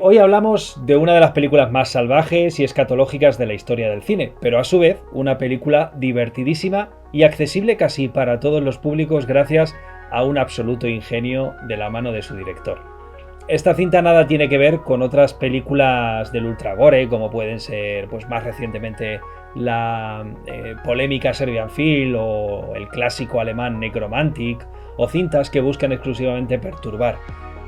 hoy hablamos de una de las películas más salvajes y escatológicas de la historia del cine, pero a su vez una película divertidísima y accesible casi para todos los públicos gracias a un absoluto ingenio de la mano de su director. Esta cinta nada tiene que ver con otras películas del ultragore, como pueden ser pues más recientemente la polémica Serbian Film o el clásico alemán Necromantic, o cintas que buscan exclusivamente perturbar.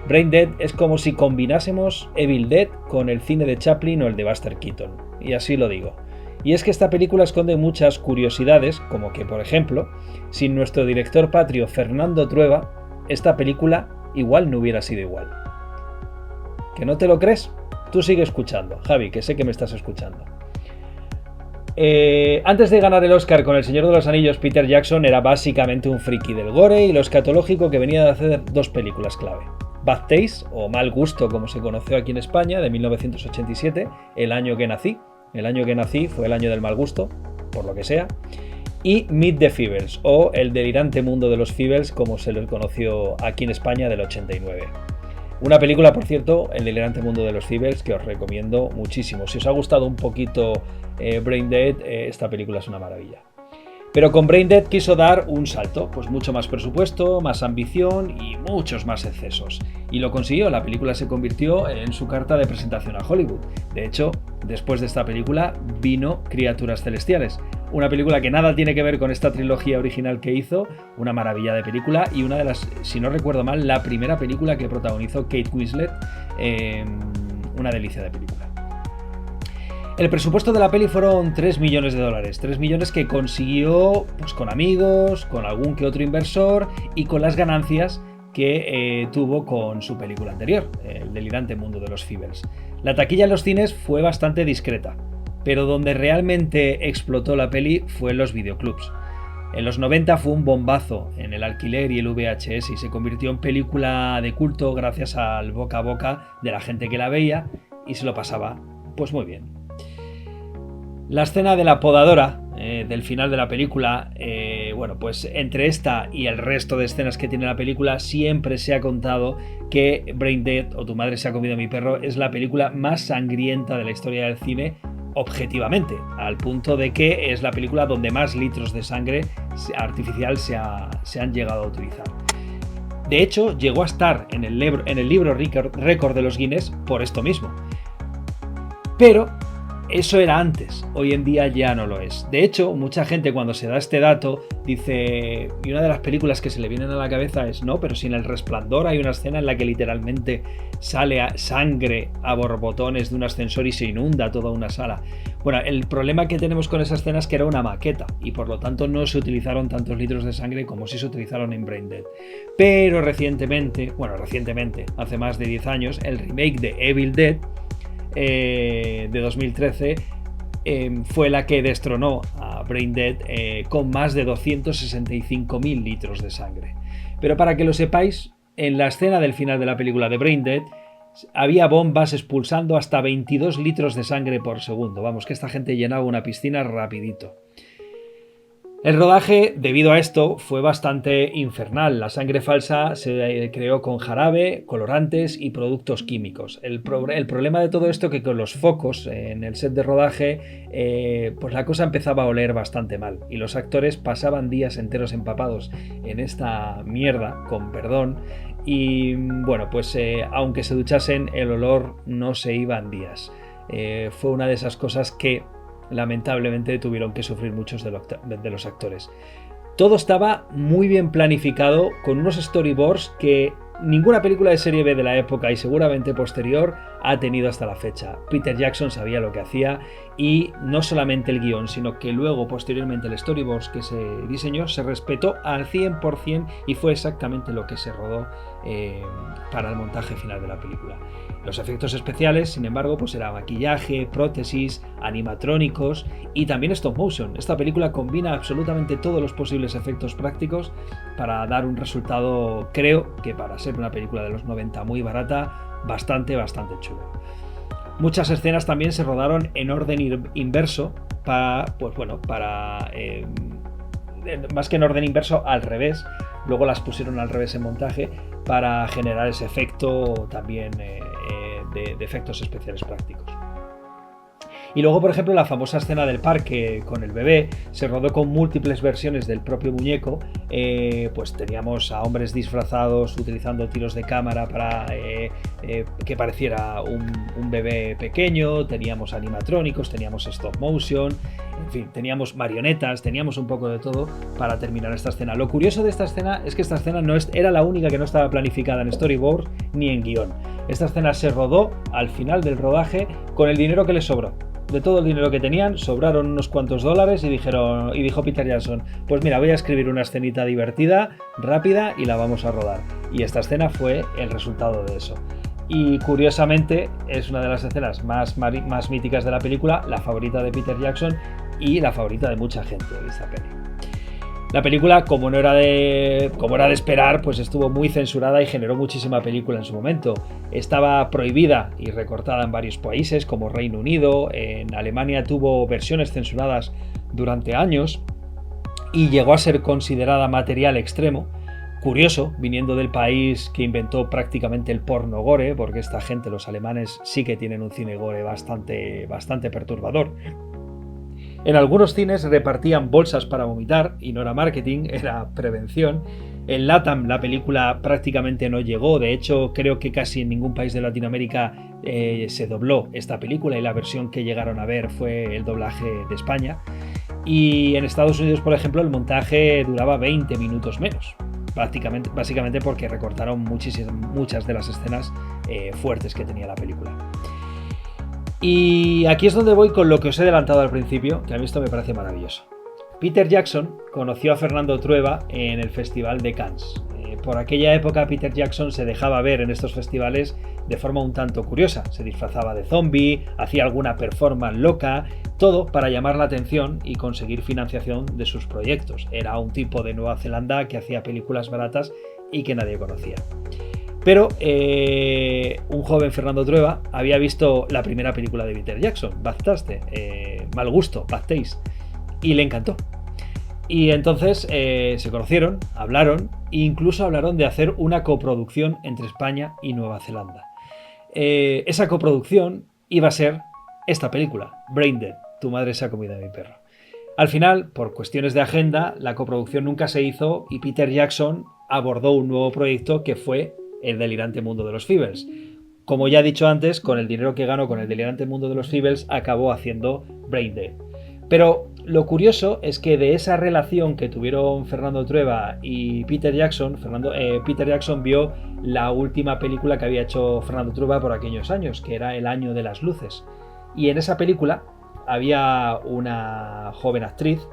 Brain Dead es como si combinásemos Evil Dead con el cine de Chaplin o el de Buster Keaton, y así lo digo. Y es que esta película esconde muchas curiosidades, como que, por ejemplo, sin nuestro director patrio Fernando Trueba, esta película igual no hubiera sido igual. ¿Que no te lo crees? Tú sigue escuchando, Javi, que sé que me estás escuchando. Antes de ganar el Oscar con El Señor de los Anillos, Peter Jackson era básicamente un friki del gore y lo escatológico que venía de hacer dos películas clave. Bad Taste, o Mal Gusto como se conoció aquí en España, de 1987, el año que nací. El año que nací fue el año del mal gusto, por lo que sea. Y Meet the Feebles, o El delirante mundo de los Feebles, como se lo conoció aquí en España, del 89. Una película, por cierto, El delirante mundo de los Feebles, que os recomiendo muchísimo. Si os ha gustado un poquito Brain Dead, esta película es una maravilla. Pero con Brain Dead quiso dar un salto, pues mucho más presupuesto, más ambición y muchos más excesos. Y lo consiguió, la película se convirtió en su carta de presentación a Hollywood. De hecho, después de esta película vino Criaturas Celestiales, una película que nada tiene que ver con esta trilogía original que hizo, una maravilla de película y una de las, si no recuerdo mal, la primera película que protagonizó Kate Winslet, una delicia de película. El presupuesto de la peli fueron $3 millones, 3 millones que consiguió pues, con amigos, con algún que otro inversor y con las ganancias que tuvo con su película anterior, El delirante mundo de los Feebles. La taquilla en los cines fue bastante discreta, pero donde realmente explotó la peli fue en los videoclubs. En los 90 fue un bombazo en el alquiler y el VHS y se convirtió en película de culto gracias al boca a boca de la gente que la veía y se lo pasaba pues muy bien. La escena de la podadora del final de la película, bueno, pues entre esta y el resto de escenas que tiene la película siempre se ha contado que Brain Dead o Tu madre se ha comido a mi perro es la película más sangrienta de la historia del cine objetivamente, al punto de que es la película donde más litros de sangre artificial se han llegado a utilizar. De hecho, llegó a estar en el libro récord de los Guinness por esto mismo. Pero eso era antes, hoy en día ya no lo es. De hecho, mucha gente cuando se da este dato dice, y una de las películas que se le vienen a la cabeza es, no, pero si en El Resplandor hay una escena en la que literalmente sale sangre a borbotones de un ascensor y se inunda toda una sala. Bueno, el problema que tenemos con esa escena es que era una maqueta y por lo tanto no se utilizaron tantos litros de sangre como si se utilizaron en Brain Dead. Pero recientemente, hace más de 10 años, el remake de Evil Dead de 2013 fue la que destronó a Brain Dead con más de 265.000 litros de sangre. Pero para que lo sepáis, en la escena del final de la película de Brain Dead había bombas expulsando hasta 22 litros de sangre por segundo. Vamos, que esta gente llenaba una piscina rapidito. El rodaje, debido a esto, fue bastante infernal. La sangre falsa se creó con jarabe, colorantes y productos químicos. El problema de todo esto es que con los focos en el set de rodaje, pues la cosa empezaba a oler bastante mal. Y los actores pasaban días enteros empapados en esta mierda, con perdón. Y bueno, pues aunque se duchasen, el olor no se iba en días. Fue una de esas cosas que lamentablemente tuvieron que sufrir muchos de los actores. Todo estaba muy bien planificado, con unos storyboards que ninguna película de serie B de la época y seguramente posterior ha tenido hasta la fecha. Peter Jackson sabía lo que hacía y no solamente el guión, sino que luego posteriormente el storyboards que se diseñó se respetó al 100% y fue exactamente lo que se rodó para el montaje final de la película. Los efectos especiales, sin embargo, pues era maquillaje, prótesis, animatrónicos y también stop motion. Esta película combina absolutamente todos los posibles efectos prácticos para dar un resultado, creo que para ser una película de los 90 muy barata, bastante chulo. Muchas escenas también se rodaron en orden inverso más que en orden inverso, al revés. Luego las pusieron al revés en montaje para generar ese efecto también de efectos especiales prácticos. Y luego, por ejemplo, la famosa escena del parque con el bebé se rodó con múltiples versiones del propio muñeco. Pues teníamos a hombres disfrazados utilizando tiros de cámara para que pareciera un bebé pequeño, teníamos animatrónicos, teníamos stop motion, en fin, teníamos marionetas, teníamos un poco de todo para terminar esta escena. Lo curioso de esta escena es que esta escena era la única que no estaba planificada en storyboard ni en guión. Esta escena se rodó al final del rodaje con el dinero que les sobró. De todo el dinero que tenían, sobraron unos cuantos dólares y dijo Peter Jackson, pues mira, voy a escribir una escenita divertida, rápida y la vamos a rodar. Y esta escena fue el resultado de eso. Y curiosamente es una de las escenas más míticas de la película, la favorita de Peter Jackson y la favorita de mucha gente de esta peli. La película, como era de esperar, pues estuvo muy censurada y generó muchísima película en su momento. Estaba prohibida y recortada en varios países, como Reino Unido. En Alemania tuvo versiones censuradas durante años y llegó a ser considerada material extremo. Curioso, viniendo del país que inventó prácticamente el porno gore, porque esta gente, los alemanes, sí que tienen un cine gore bastante perturbador. En algunos cines repartían bolsas para vomitar y no era marketing, era prevención. En LATAM la película prácticamente no llegó, de hecho creo que casi en ningún país de Latinoamérica se dobló esta película y la versión que llegaron a ver fue el doblaje de España. Y en Estados Unidos, por ejemplo, el montaje duraba 20 minutos menos, básicamente porque recortaron muchas de las escenas fuertes que tenía la película. Y aquí es donde voy con lo que os he adelantado al principio, que a mí esto me parece maravilloso. Peter Jackson conoció a Fernando Trueba en el Festival de Cannes. Por aquella época Peter Jackson se dejaba ver en estos festivales de forma un tanto curiosa. Se disfrazaba de zombie, hacía alguna performance loca, todo para llamar la atención y conseguir financiación de sus proyectos. Era un tipo de Nueva Zelanda que hacía películas baratas y que nadie conocía. Pero un joven Fernando Trueba había visto la primera película de Peter Jackson, Bad Taste, Mal Gusto, Bad Taste, y le encantó. Y entonces se conocieron, hablaron e incluso hablaron de hacer una coproducción entre España y Nueva Zelanda. Esa coproducción iba a ser esta película, Brain Dead, Tu madre se ha comido a mi perro. Al final, por cuestiones de agenda, la coproducción nunca se hizo y Peter Jackson abordó un nuevo proyecto que fue El delirante mundo de los Feebles. Como ya he dicho antes, con el dinero que ganó con El delirante mundo de los Feebles acabó haciendo Brain Dead. Pero lo curioso es que de esa relación que tuvieron Fernando Trueba y Peter Jackson, Peter Jackson vio la última película que había hecho Fernando Trueba por aquellos años, que era El año de las luces. Y en esa película había una joven actriz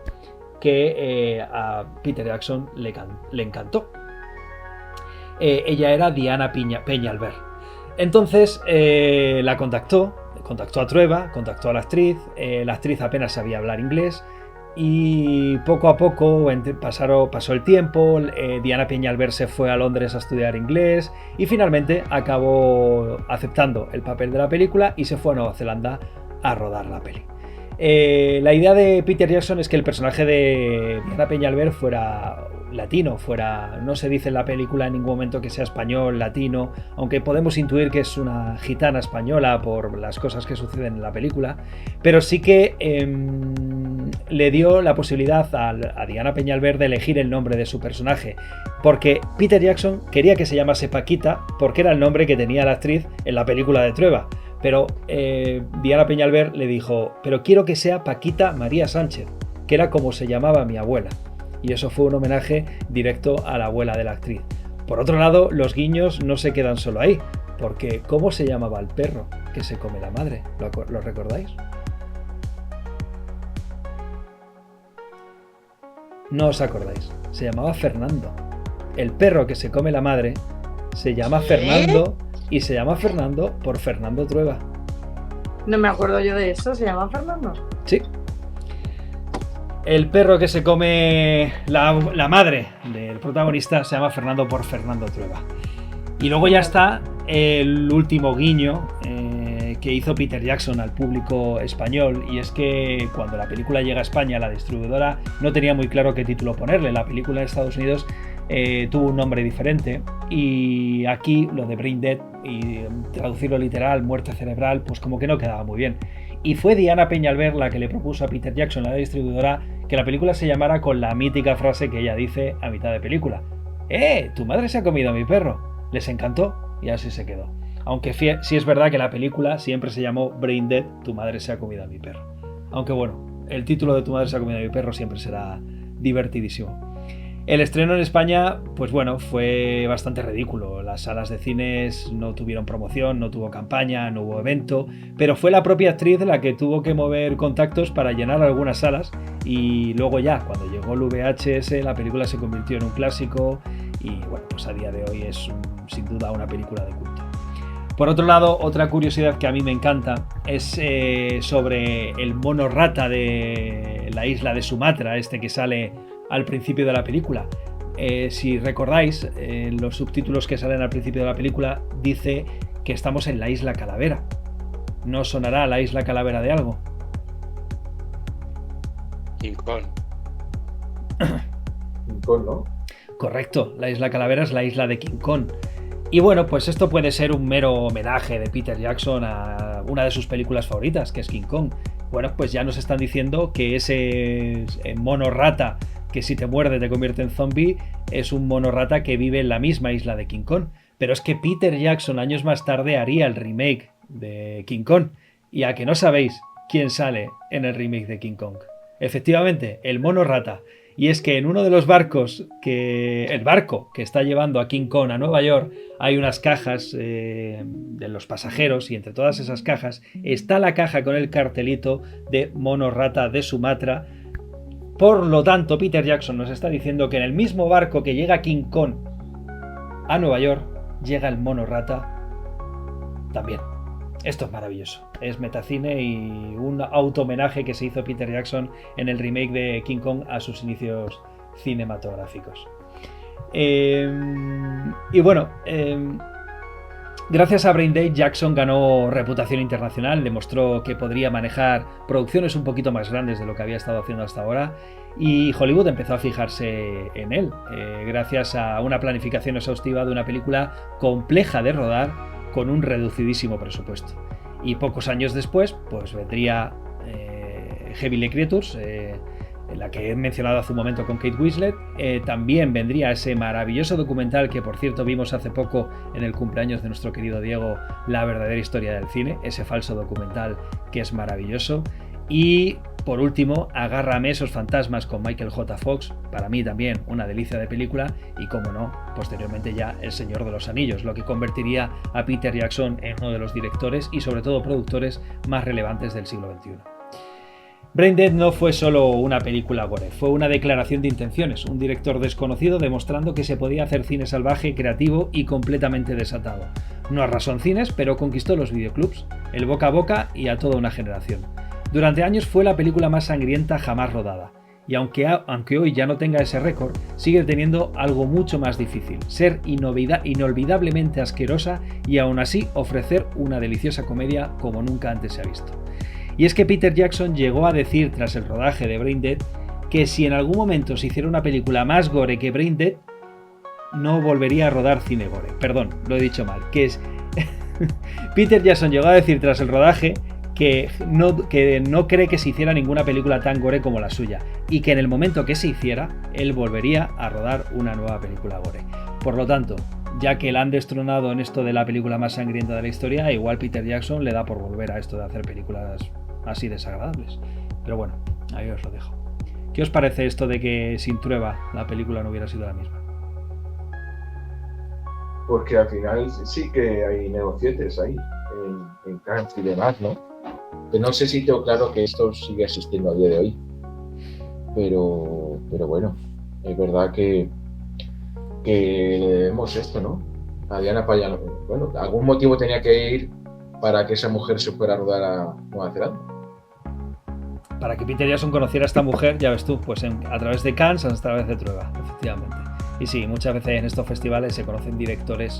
que a Peter Jackson le encantó. Ella era Diana Peñalver. Entonces la contactó a Trueba, contactó a la actriz apenas sabía hablar inglés y poco a poco pasó el tiempo, Diana Peñalver se fue a Londres a estudiar inglés y finalmente acabó aceptando el papel de la película y se fue a Nueva Zelanda a rodar la peli. La idea de Peter Jackson es que el personaje de Diana Peñalver fuera latino, no se dice en la película en ningún momento que sea español, latino, aunque podemos intuir que es una gitana española por las cosas que suceden en la película, pero sí que le dio la posibilidad a Diana Peñalver de elegir el nombre de su personaje, porque Peter Jackson quería que se llamase Paquita porque era el nombre que tenía la actriz en la película de Trueba. Pero Diana Peñalver le dijo, pero quiero que sea Paquita María Sánchez, que era como se llamaba mi abuela. Y eso fue un homenaje directo a la abuela de la actriz. Por otro lado, los guiños no se quedan solo ahí, porque ¿cómo se llamaba el perro que se come la madre? ¿Lo recordáis? No os acordáis, se llamaba Fernando. El perro que se come la madre se llama Fernando. Y se llama Fernando por Fernando Trueba. No me acuerdo yo de eso, ¿se llama Fernando? Sí. El perro que se come la madre del protagonista se llama Fernando por Fernando Trueba. Y luego ya está el último guiño que hizo Peter Jackson al público español, y es que cuando la película llega a España, la distribuidora no tenía muy claro qué título ponerle. La película de Estados Unidos tuvo un nombre diferente, y aquí lo de Brain Dead y traducirlo literal, muerte cerebral, pues como que no quedaba muy bien. Y fue Diana Peñalver la que le propuso a Peter Jackson, la distribuidora, que la película se llamara con la mítica frase que ella dice a mitad de película: tu madre se ha comido a mi perro. Les encantó y así se quedó. Aunque sí es verdad que la película siempre se llamó Brain Dead, tu madre se ha comido a mi perro. Aunque bueno, el título de tu madre se ha comido a mi perro siempre será divertidísimo. El estreno en España, pues bueno, fue bastante ridículo. Las salas de cines no tuvieron promoción, no tuvo campaña, no hubo evento, pero fue la propia actriz la que tuvo que mover contactos para llenar algunas salas, y luego ya, cuando llegó el VHS, la película se convirtió en un clásico y bueno, pues a día de hoy es sin duda una película de culto. Por otro lado, otra curiosidad que a mí me encanta es sobre el mono rata de la isla de Sumatra, que sale al principio de la película. Si recordáis, los subtítulos que salen al principio de la película dice que estamos en la isla Calavera. ¿No sonará la isla Calavera de algo? King Kong. King Kong, ¿no? Correcto, la isla Calavera es la isla de King Kong. Y bueno, pues esto puede ser un mero homenaje de Peter Jackson a una de sus películas favoritas, que es King Kong. Bueno, pues ya nos están diciendo que ese mono rata que si te muerde te convierte en zombie es un mono rata que vive en la misma isla de King Kong. Pero es que Peter Jackson años más tarde haría el remake de King Kong. ¿Y a que no sabéis quién sale en el remake de King Kong? Efectivamente, el mono rata. Y es que en uno de los barcos, el barco que está llevando a King Kong a Nueva York, hay unas cajas de los pasajeros, y entre todas esas cajas está la caja con el cartelito de mono rata de Sumatra. Por lo tanto, Peter Jackson nos está diciendo que en el mismo barco que llega King Kong a Nueva York, llega el mono rata también. Esto es maravilloso. Es metacine y un auto-homenaje que se hizo Peter Jackson en el remake de King Kong a sus inicios cinematográficos. Y bueno, gracias a Brain Dead, Jackson ganó reputación internacional, demostró que podría manejar producciones un poquito más grandes de lo que había estado haciendo hasta ahora, y Hollywood empezó a fijarse en él, gracias a una planificación exhaustiva de una película compleja de rodar con un reducidísimo presupuesto. Y pocos años después, pues vendría Heavenly Creatures, la que he mencionado hace un momento con Kate Winslet. También vendría ese maravilloso documental que, por cierto, vimos hace poco en el cumpleaños de nuestro querido Diego, La verdadera historia del cine, ese falso documental que es maravilloso. Y por último, Agárrame esos fantasmas con Michael J. Fox, para mí también una delicia de película, y como no, posteriormente ya El Señor de los Anillos, lo que convertiría a Peter Jackson en uno de los directores y sobre todo productores más relevantes del siglo XXI. Brain Dead no fue solo una película gore, fue una declaración de intenciones, un director desconocido demostrando que se podía hacer cine salvaje, creativo y completamente desatado. No arrasó en cines, pero conquistó los videoclubs, el boca a boca y a toda una generación. Durante años fue la película más sangrienta jamás rodada, y aunque hoy ya no tenga ese récord, sigue teniendo algo mucho más difícil: ser inolvidablemente asquerosa y aún así ofrecer una deliciosa comedia como nunca antes se ha visto. Y es que Peter Jackson llegó a decir tras el rodaje de Brain Dead que si en algún momento se hiciera una película más gore que Brain Dead, no volvería a rodar cine gore. Perdón, lo he dicho mal. Peter Jackson llegó a decir tras el rodaje que no cree que se hiciera ninguna película tan gore como la suya, y que en el momento que se hiciera, él volvería a rodar una nueva película gore. Por lo tanto, ya que la han destronado en esto de la película más sangrienta de la historia, igual Peter Jackson le da por volver a esto de hacer películas así desagradables. Pero bueno, ahí os lo dejo. ¿Qué os parece esto de que sin Trueba la película no hubiera sido la misma? Porque al final sí que hay negocietes ahí, en Cannes y demás, ¿no? Que no sé si tengo claro que esto sigue existiendo a día de hoy. Pero bueno, es verdad que le debemos esto, ¿no? A Diana Payano. Bueno, algún motivo tenía que ir para que esa mujer se fuera a rodar a Nueva Zelanda. Para que Peter Jackson conociera a esta mujer, ya ves tú, pues a través de Cannes, a través de Trueba, efectivamente. Y sí, muchas veces en estos festivales se conocen directores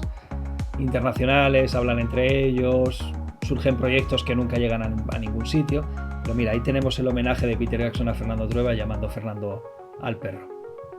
internacionales, hablan entre ellos, surgen proyectos que nunca llegan a ningún sitio. Pero mira, ahí tenemos el homenaje de Peter Jackson a Fernando Trueba llamando Fernando al perro.